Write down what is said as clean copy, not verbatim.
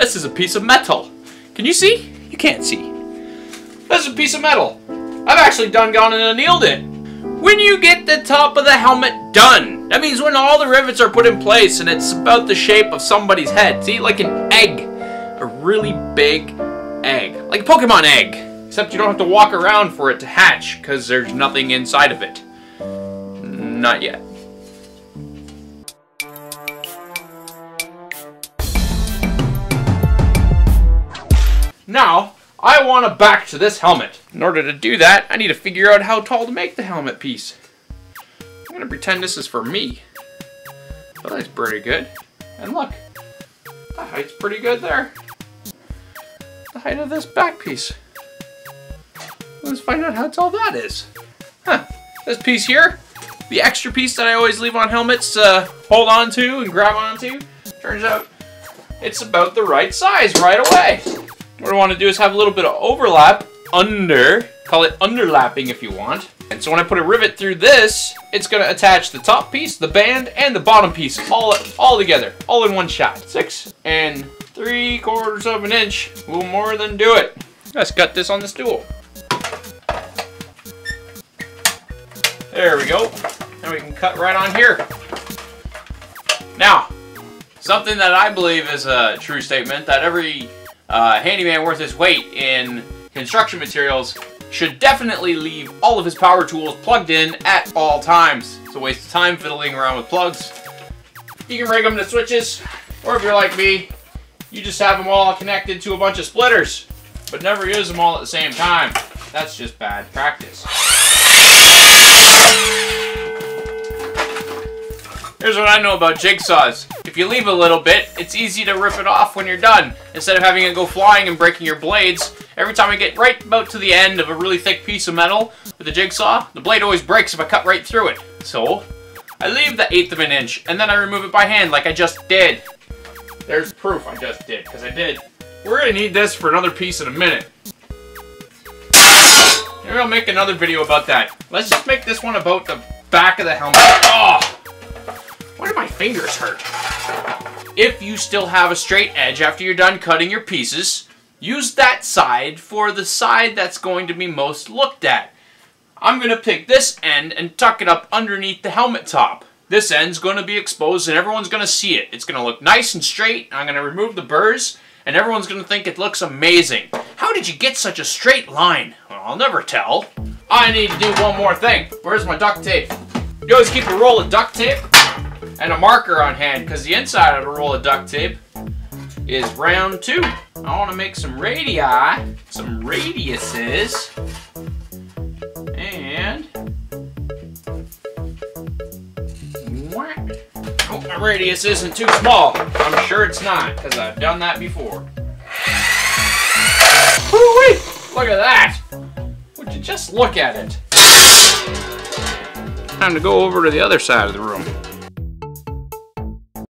This is a piece of metal. Can you see? You can't see. This is a piece of metal. I've actually gone and annealed it. When you get the top of the helmet done, that means when all the rivets are put in place and it's about the shape of somebody's head. See, like an egg. A really big egg. Like a Pokemon egg. Except you don't have to walk around for it to hatch because there's nothing inside of it. Not yet. Now, I want to back to this helmet. In order to do that, I need to figure out how tall to make the helmet piece. I'm going to pretend this is for me. Oh, that's pretty good. And look, the height's pretty good there. The height of this back piece. Let's find out how tall that is. Huh, this piece here, the extra piece that I always leave on helmets to hold on to and grab onto, turns out it's about the right size right away. What I want to do is have a little bit of overlap under, call it underlapping if you want. And so when I put a rivet through this, it's going to attach the top piece, the band, and the bottom piece all together, all in one shot. 6 3/4 of an inch will more than do it. Let's cut this on the stool. There we go. And we can cut right on here. Now, something that I believe is a true statement, that every handyman worth his weight in construction materials should definitely leave all of his power tools plugged in at all times. It's a waste of time fiddling around with plugs. You can rig them to switches, or if you're like me, you just have them all connected to a bunch of splitters, but never use them all at the same time. That's just bad practice. Here's what I know about jigsaws. If you leave a little bit, it's easy to rip it off when you're done. Instead of having it go flying and breaking your blades, every time I get right about to the end of a really thick piece of metal with a jigsaw, the blade always breaks if I cut right through it. So, I leave the 1/8 of an inch, and then I remove it by hand like I just did. There's proof I just did, because I did. We're gonna need this for another piece in a minute. Maybe I'll make another video about that. Let's just make this one about the back of the helmet. Oh! Why do my fingers hurt? If you still have a straight edge after you're done cutting your pieces, use that side for the side that's going to be most looked at. I'm going to pick this end and tuck it up underneath the helmet top. This end's going to be exposed and everyone's going to see it. It's going to look nice and straight. I'm going to remove the burrs and everyone's going to think it looks amazing. How did you get such a straight line? Well, I'll never tell. I need to do one more thing. Where's my duct tape? You always keep a roll of duct tape and a marker on hand, because the inside of a roll of duct tape is round too. I want to make some radii, some radiuses, and oh, my radius isn't too small. I'm sure it's not, because I've done that before. Woo-wee! Look at that! Would you just look at it? Time to go over to the other side of the room.